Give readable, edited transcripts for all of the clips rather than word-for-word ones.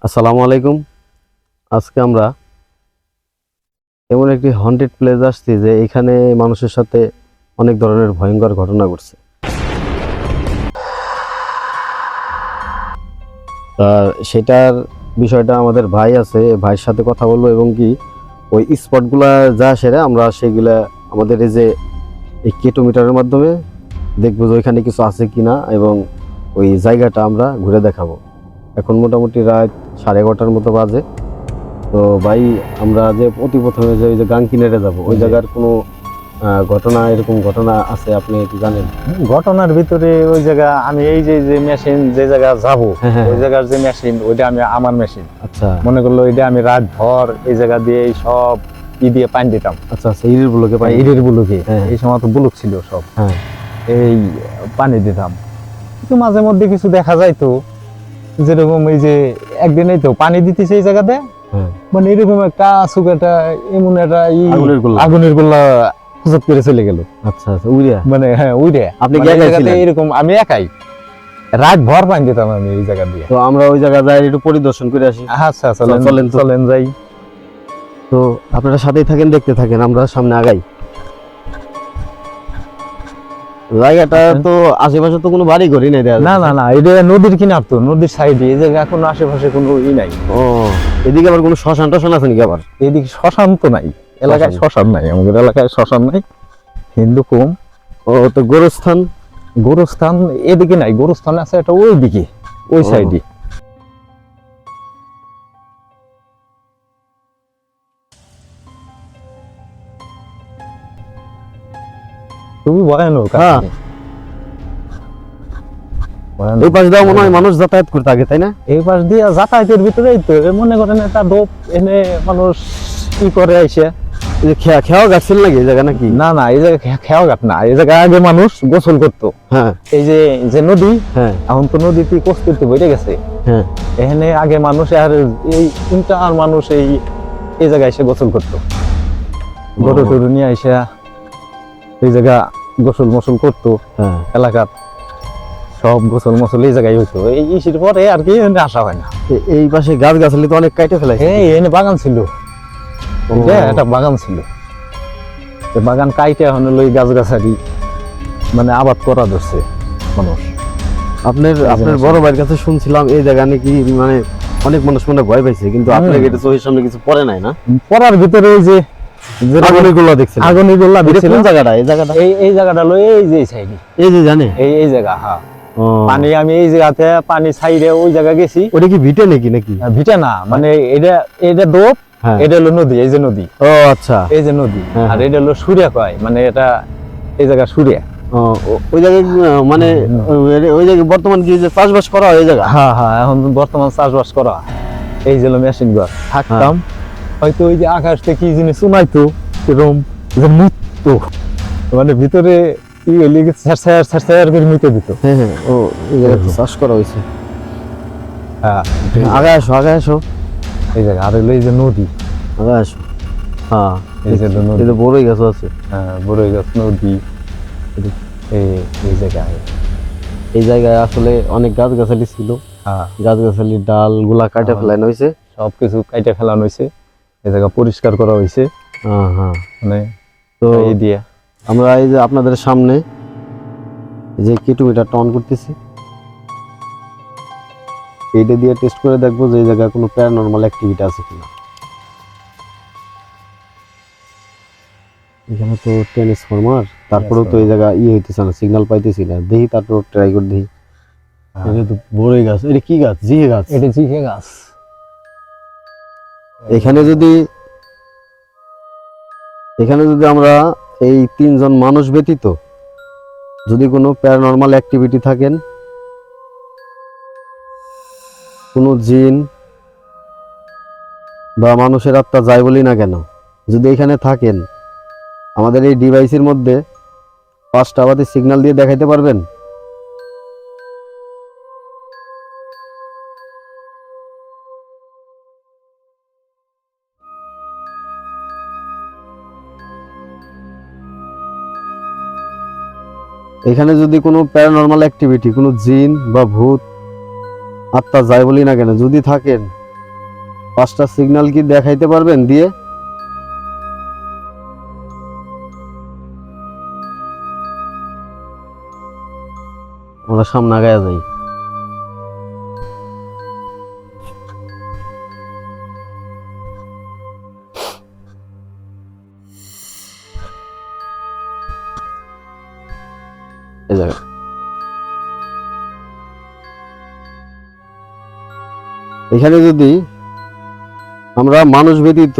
আসসালামু আলাইকুম। আজকে আমরা এমন একটি হন্টেড প্লেস আসছি যে এখানে মানুষের সাথে অনেক ধরনের ভয়ঙ্কর ঘটনা ঘটছে। সেটার বিষয়টা আমাদের ভাই আছে, ভাইয়ের সাথে কথা বলবো এবং কি ওই স্পটগুলা যা সেরা আমরা সেগুলা আমাদের এই কিলোমিটারের মাধ্যমে দেখবো যে ওইখানে কিছু আছে কিনা এবং ওই জায়গাটা আমরা ঘুরে দেখাবো। এখন মোটামুটি রাত 11:30 মতো বাজে। তো ভাই, আমরা যে অতি প্রথমে যে ওই যে গাং কিনারে যাবো, ওই জায়গার কোনো ঘটনা, এরকম ঘটনা আছে আপনি কি জানেন? ঘটনার ভিতরে ওই জায়গা আমি এই যে যে মেশিন যে জায়গা যাবো ওই জায়গার যে মেশিন ওইটা আমি আমার মেশিন আচ্ছা মনে করলো ওইটা আমি রাত ভর এই জায়গা দিয়ে এই সব দিয়ে পানি দিতাম। আচ্ছা আচ্ছা, ইরির ব্লকে পাই, ইটের বুলুকে হ্যাঁ। এই সময় তো বুলুক ছিল সব, হ্যাঁ এই পানি দিতাম। কিন্তু মাঝে মধ্যে কিছু দেখা যায় তো, যেরকম এই যে একদিন এই তো পানি দিতেছে এই জায়গাতে, হ্যাঁ মানে এরকম একটা সুগাটা এমন একটা আগুনের গোল্লা খুঁজত করে চলে গেল। আচ্ছা আচ্ছা, উড়িয়া মানে হ্যাঁ উইরে আপনি মানে এই জায়গাতে এরকম আমি একাই রাত ভর পানি দিতাম আমি এই জায়গা দিয়ে। তো আমরা ওই জায়গা যাই একটু পরিদর্শন করে আসি। আচ্ছা চলেন চলেন তো। চলেন যাই। তো আপনারা সাথেই থাকেন, দেখতে থাকেন, আমরা সামনে আগাই। জায়গাটা তো আশেপাশে তো কোনো বাড়ি ঘরই নেই। না না না, এটা নদীর কিনার তো, নদীর সাইডে এই জায়গা কোনো আশেপাশে কোনো ই নাই। ও, এদিকে আবার কোনো শ্মশান টশান আছে নাকি? আবার এদিকে শ্মশান তো নাই, এলাকায় শ্মশান নাই, আমাদের এলাকায় শ্মশান নাই, হিন্দু কম। ও, তো গোরস্থান? গোরস্থান এদিকে নাই, গোরস্থান আছে এটা ওই দিকে ওই সাইডে। খুবই ভয়ানক। হ্যাঁ। এই পাশ দিয়ে মনে হয় মানুষ যাতায়াত করতে আগে, তাই না? এই পাশ দিয়ে যাতায়াতের ভিতরেই তো মনে করেন একটা ডোপ এনে মানুষ কি করে আইসে। খেয়াও গাছিল নাকি এই জায়গা নাকি? না না, এই জায়গায় খেয়াও ঘাট না, এই জায়গায় আগে মানুষ গোসল করতো। হ্যাঁ এই যে যে নদী, হ্যাঁ এখন তো নদীতে কস্তুরতে বইরে গেছে। হ্যাঁ, এখানে আগে মানুষ আর এই তিনটা আর মানুষ এই জায়গায় এসে গোসল করতো, গরু টরু নিয়ে এসে এই জায়গা গোসল মোসল করতো। হ্যাঁ এলাকার সব গোসল মোসল এই জায়গায় হইতো। এই ইসির পরে আর কি এখানে আসা হয় না। এই পাশে গাছ গাছালি তো অনেক কাটে ফেলাই। এই এখানে বাগান ছিল, একটা বাগান ছিল, বাগান কাইটে এখন ওই গাছ গাছালি মানে আবাদ করা ধরছে মানুষ। আপনার বড় ভাইয়ের কাছে শুনছিলাম এই জায়গা নাকি মানে অনেক মানুষ মনে ভয় পাইছে, কিন্তু আপনার এটা চোখের সামনে কিছু পড়ে নাই না? পড়ার ভিতরে ওই যে আগুনিগুলো দেখছেন? আগুনিগুলা দেখছেন? কোন জায়গাটা? এই জায়গাটা এই জায়গাটা হলো এই যে সাইডে, এই যে জানে এই জায়গা। হ্যাঁ, ও, পানি আমি এই জায়গাতে পানি সাইডে ওই জায়গা গেছি। ওটা কি ভিটে নাকি? নাকি ভিটা না, মানে এটা দোপ, হ্যাঁ। এটা হলো নদী, এই যে নদী, ও আচ্ছা, এই যে নদী। হ্যাঁ, আর এটা হলো সুরিয়া কয়, মানে এটা এই জায়গা সুরিয়া। ওই জায়গায় মানে ওই জায়গায় বর্তমান কি যে চাষবাস করা হয় ওই জায়গা? হ্যাঁ হ্যাঁ, এখন বর্তমান চাষবাস করা হয়। এই যে মেশিন ঘর থাকতাম, হয়তো ওই যে আকাশ থেকে কি জিনিস শোনাইতো এরকম যে মুক্ত, মানে ভিতরে কি হইলে ছাড় করে মিটে দিত। হ্যাঁ হ্যাঁ, ও এই জায়গায় তো চাষ করা হয়েছে। হ্যাঁ, আগে আসো, আগে আসো। এই জায়গা আর হইলো এই যে নদী, আগে আসো। হ্যাঁ, এই যে নদী, এই যে বড়ই গাছ আছে। হ্যাঁ বড়ই গাছ, নদী, এই জায়গায়। এই জায়গায় আসলে অনেক গাছ গাছালি ছিল। হ্যাঁ, গাছ গাছালির ডাল গুলা কাটে ফেলানো হয়েছে, সবকিছু কাইটে ফেলানো হয়েছে, এই জায়গা পরিষ্কার করা হয়েছে। হ্যাঁ হ্যাঁ। মানে তো এই দিয়ে আমরা এই যে আপনাদের সামনে এই যে কিলোমিটারটা অন করতেছি, এইটা দিয়ে টেস্ট করে দেখবো যে এই জায়গায় কোনো প্যারানরমাল অ্যাক্টিভিটি আছে কিনা। এখানে তো ট্রান্সফরমার, তারপরেও তো এই জায়গা হইতেছে না, সিগন্যাল পাইতেছি না। দেখি তারপর ট্রাই করে দেখি। এটা তো বড়ই গাছ। এটা কি গাছ? জিহে গাছ। এটা জিহে গাছ। এখানে যদি আমরা এই 3 জন মানুষ ব্যতীত যদি কোনো প্যারানরমাল অ্যাক্টিভিটি থাকেন, কোনো জিন বা মানুষের আত্মা যাই বলি না কেন, যদি এখানে থাকেন, আমাদের এই ডিভাইসের মধ্যে 5টা আবাদি সিগন্যাল দিয়ে দেখাইতে পারবেন? এখানে যদি কোনো প্যারানরমাল অ্যাক্টিভিটি, কোনো জিন বা ভূত আত্মা যাই বলি না কেন যদি থাকেন, 5টা সিগন্যাল কি দেখাইতে পারবেন দিয়ে? আমরা সামনে আগায়া যাই। এই জায়গা এখানে যদি আমরা মানুষ ব্যতীত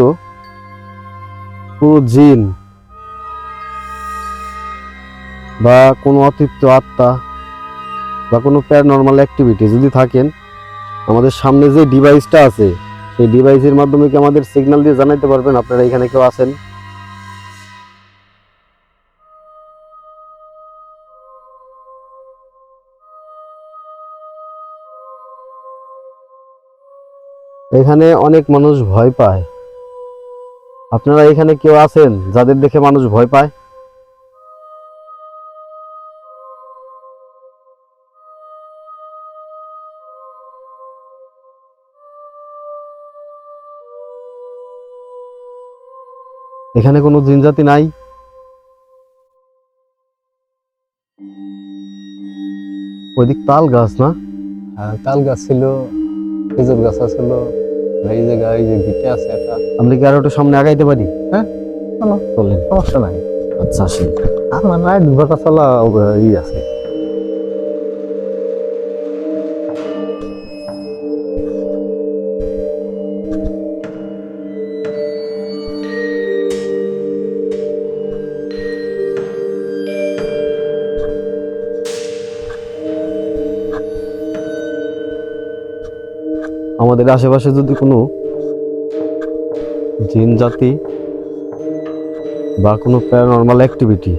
কোনো জিন বা কোনো অতৃপ্ত আত্মা বা কোনো প্যারানর্মাল অ্যাক্টিভিটি যদি থাকেন, আমাদের সামনে যে ডিভাইসটা আছে সেই ডিভাইসের মাধ্যমে কি আমাদের সিগন্যাল দিয়ে জানাইতে পারবেন আপনারা এখানে কেউ আছেন? এখানে অনেক মানুষ ভয় পায়। আপনারা এখানে কেউ আছেন যাদের দেখে মানুষ ভয় পায়? এখানে কোনো জিনজাতি নাই? ওইদিক তাল গাছ না? তাল গাছ ছিল, খেজুর গাছ ছিল, আর এই জায়গায় এই যে ভিটে আছে একটা। আপনি কি আরো একটু সামনে আগাইতে পারি? হ্যাঁ, চলো, চলেন। সমস্যা নাই। আচ্ছা আসেন। আমার রাইড ঘটা চলা ই আছে। আমাদের আশেপাশে যদি কোনো জিন জাতি বা কোনো প্যারানর্মাল অ্যাক্টিভিটি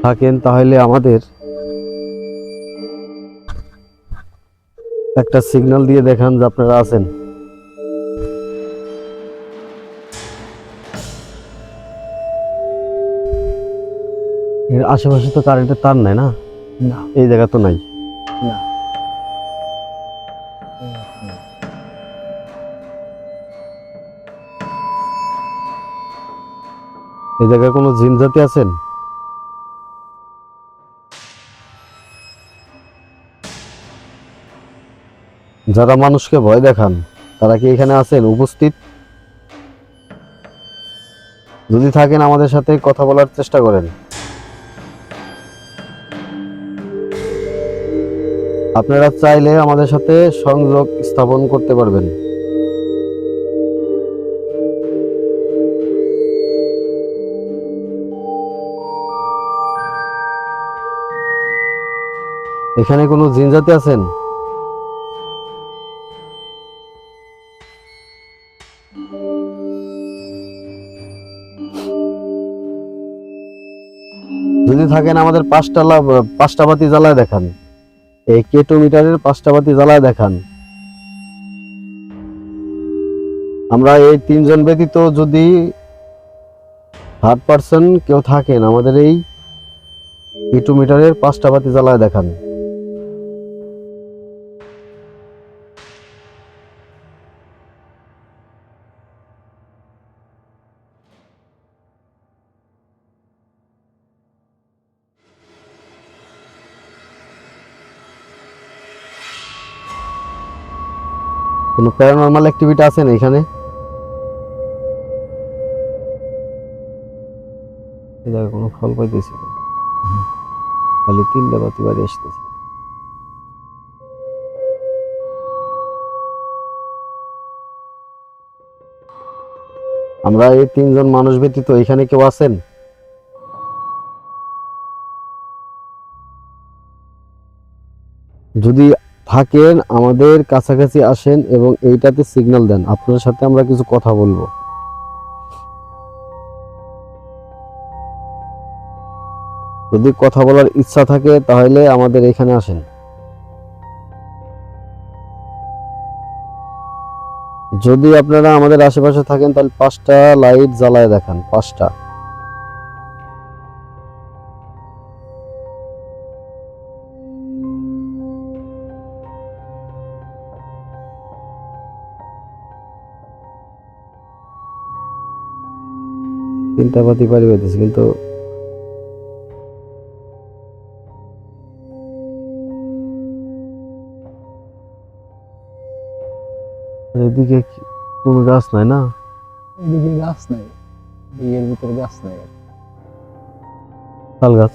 থাকেন তাহলে আমাদের একটা সিগন্যাল দিয়ে দেখান যে আপনারা আছেন। এর আশেপাশে তো কারেন্টের তার নাই না? না, এই জায়গা তো নাই। না। এই জায়গায় কোনো জিন জাতি আছেন? যারা মানুষকে ভয় দেখান তারা কি এখানে আছেন উপস্থিত? যদি থাকেন আমাদের সাথে কথা বলার চেষ্টা করেন। আপনারা চাইলে আমাদের সাথে সংযোগ স্থাপন করতে পারবেন। এখানে কোনো জিন জাতি আছেন? যদি থাকেন আমাদের 5টা বাতি জ্বালায় দেখান। এই কেটো মিটারের 5টা বাতি জ্বালায় দেখান। আমরা এই 3জন ব্যতীত যদি থার্ড পার্সন কেউ থাকেন আমাদের এই কেটো মিটারের 5টা বাতি জ্বালায় দেখান। কোনো প্যারানর্মাল অ্যাক্টিভিটি আছেন এখানে? এই জায়গায় কোনো ফল পাইতেছি না। খালি 3টা বাতি বাড়ি আসতেছে। আমরা এই 3জন মানুষ ব্যতীত এখানে কেউ আছেন? যদি থাকেন আমাদের কাছাকাছি আসেন এবং এইটাতে সিগন্যাল দেন, আপনার সাথে আমরা কিছু কথা বলবো। যদি কথা বলার ইচ্ছা থাকে তাহলে আমাদের এখানে আসেন। যদি আপনারা আমাদের আশেপাশে থাকেন তাহলে 5টা লাইট জ্বালায় দেখান। 5টা। তিনটা পাতি পারি পাইতেছি, কিন্তু এদিকে কোনো গাছ নাই না। এদিকে গাছ নাই, এর ভিতরে গাছ নাই। তাল গাছ।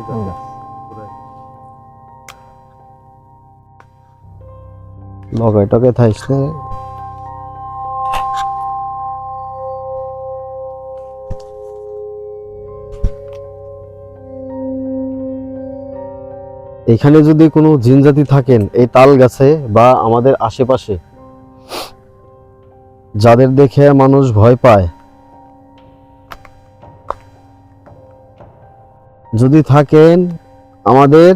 তাল গাছ। লগাই টগাই থাইস না। এখানে যদি কোনো জিনজাতি থাকেন এই তাল গাছে বা আমাদের আশেপাশে, যাদের দেখে মানুষ ভয় পায়, যদি থাকেন আমাদের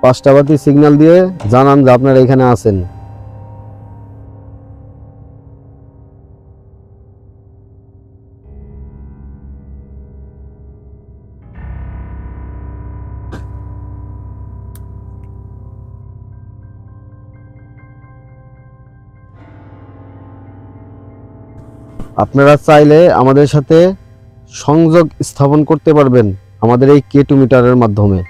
5টা বাতি সিগন্যাল দিয়ে জানান যে আপনারা এখানে আছেন। আপনারা চাইলে আমাদের সাথে সংযোগ স্থাপন করতে পারবেন আমাদের এই K2 মিটারের মাধ্যমে।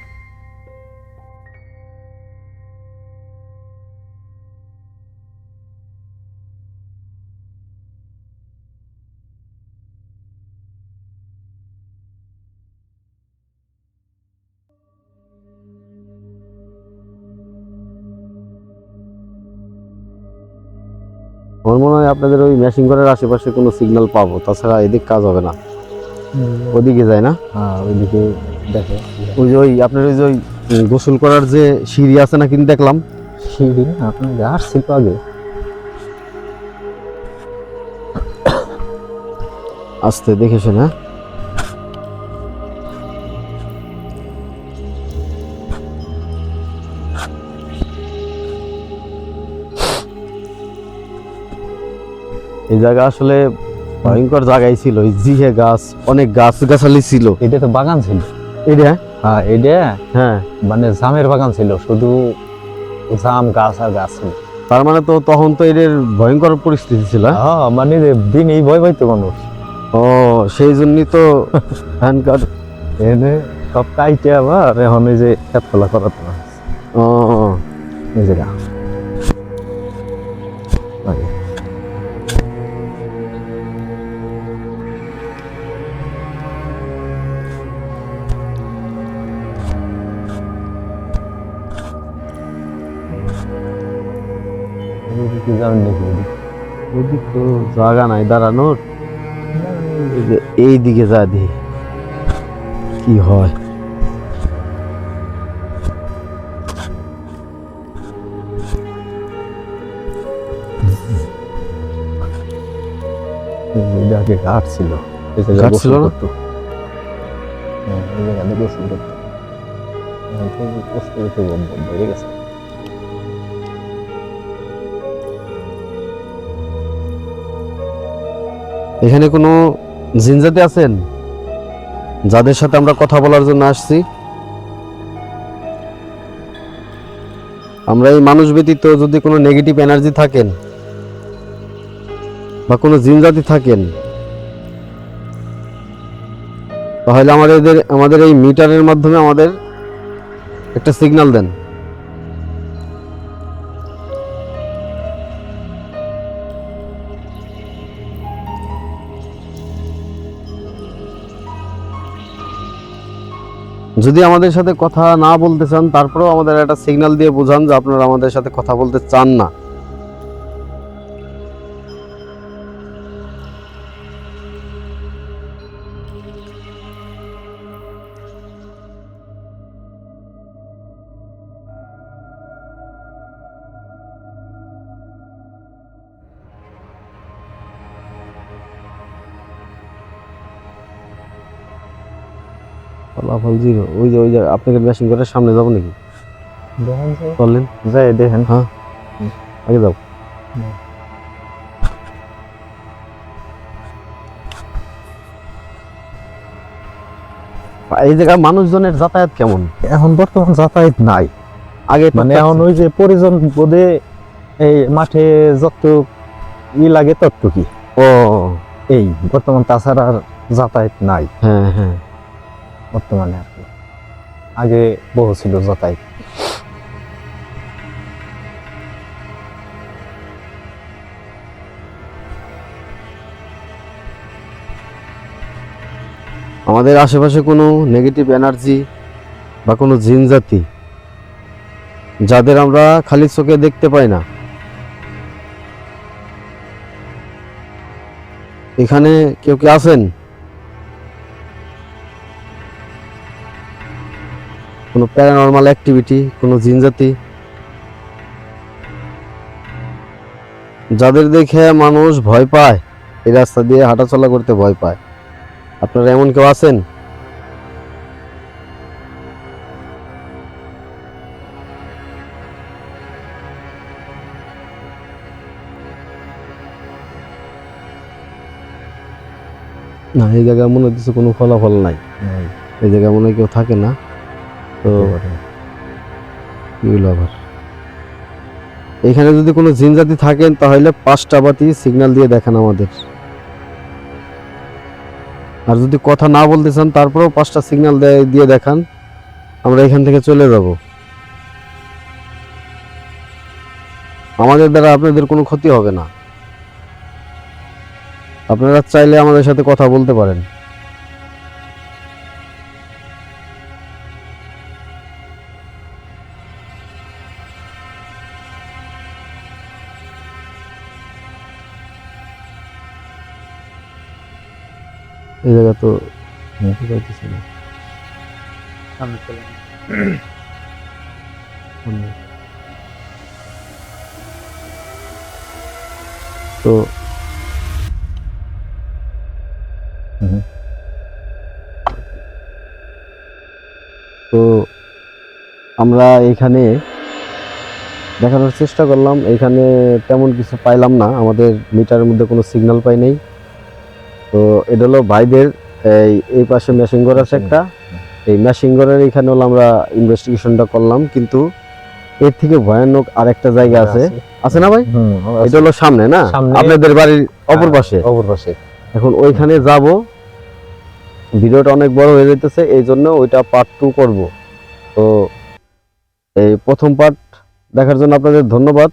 আমার মনে হয় আপনাদের ওই মেশিন ঘরের আশেপাশে কোনো সিগন্যাল পাবো, তাছাড়া এদিক কাজ হবে না। ওদিকে যায় না? হ্যাঁ, ওইদিকে দেখে। ওই যে ওই আপনার ওই যে ওই গোসল করার যে সিঁড়ি আছে না, কিন্তু দেখলাম সিঁড়ি আপনার আসছিল আগে। আসতে দেখে শুনে। এই জায়গা আসলে ভয়ঙ্কর জায়গায় ছিল, ওই জিহে গাছ, অনেক গাছ গাছালি ছিল। এটা তো বাগান ছিল। এটা হ্যাঁ, এটা হ্যাঁ মানে জামের বাগান ছিল, শুধু জাম গাছ আর গাছ ছিল। তার মানে তো তখন তো এদের ভয়ঙ্কর পরিস্থিতি ছিল। হ্যাঁ, মানে দিনই ভয় পাইতো মানুষ। ও সেই জন্যই তো হ্যান্ডকার এনে সব কাইটে আবার এখন এই যে খেত খোলা করাতো না। ও এই জায়গা জানেন নাকি? ওদিক তো জায়গা নাই দাঁড়ানোর। এই দিকে যা দি কি হয়। আগে ঘাট ছিল, ঘাট ছিল না? এই জায়গাতে গোসল করতো। কষ্ট করতে বন্ধ হয়ে গেছে। এখানে কোনো জিনজাতি আছেন যাদের সাথে আমরা কথা বলার জন্য আসছি? আমরা এই মানুষ ব্যতীত যদি কোনো নেগেটিভ এনার্জি থাকেন বা কোনো জিনজাতি থাকেন, তাহলে আমাদের এই মিটারের মাধ্যমে আমাদের একটা সিগন্যাল দেন। যদি আমাদের সাথে কথা না বলতে চান, তারপরেও আমাদের একটা সিগন্যাল দিয়ে বোঝান যে আপনারা আমাদের সাথে কথা বলতে চান না। ফলাফল জিরো। ওই যে আপনাকে মেশিন ঘরের সামনে যাবো নাকি? দেখেন চলেন যাই দেখেন। হ্যাঁ আগে যাও। এই জায়গায় মানুষজনের যাতায়াত কেমন? এখন বর্তমান যাতায়াত নাই। আগে মানে এখন ওই যে পরিজন বোধে এই মাঠে যত লাগে ততটুকি। ও এই বর্তমান, তাছাড়া আর যাতায়াত নাই হ্যাঁ হ্যাঁ। বর্তমানে আর কি। আগে বহু ছিল যাতায়াত। আমাদের আশেপাশে কোনো নেগেটিভ এনার্জি বা কোনো জিন জাতি যাদের আমরা খালি চোখে দেখতে পাই না, এখানে কেউ কি আছেন? কোনো প্যারানর্মাল অ্যাক্টিভিটি, কোনো জিন জাতি যাদের দেখে মানুষ ভয় পায়, এই রাস্তা দিয়ে হাঁটাচলা করতে ভয় পায়, আপনারা এমন কেউ আছেন? না, এই জায়গায় মনে হচ্ছে কোনো ফলাফল নাই, এই জায়গায় মনে হয় কেউ থাকে না। তো কি হলো আবার? এখানে যদি কোনো জিন জাতি থাকেন তাহলে 5টা বাতি সিগন্যাল দিয়ে দেখান আমাদের। আর যদি কথা না বলতে চান তারপরেও 5টা সিগন্যাল দিয়ে দেখান, আমরা এখান থেকে চলে যাব। আমাদের দ্বারা আপনাদের কোনো ক্ষতি হবে না। আপনারা চাইলে আমাদের সাথে কথা বলতে পারেন। এই জায়গা তো পাইতেছি না। তো তো আমরা এখানে দেখানোর চেষ্টা করলাম, এখানে তেমন কিছু পাইলাম না, আমাদের মিটারের মধ্যে কোনো সিগন্যাল পাই নাই। তো এটা হলো ভাইদের এই পাশে মেশিন ঘর আছে একটা, এই মেশিন ঘরের এখানে হলো আমরা ইনভেস্টিগেশনটা করলাম, কিন্তু এর থেকে ভয়ানক আরেকটা জায়গা আছে, আছে না ভাই? এটা হলো সামনে না, আপনাদের বাড়ির অপর পাশে। এখন ওইখানে যাব, ভিডিওটা অনেক বড় হয়ে যাইতেছে, এই জন্য ওইটা পার্ট 2 করব। তো এই প্রথম পার্ট দেখার জন্য আপনাদের ধন্যবাদ।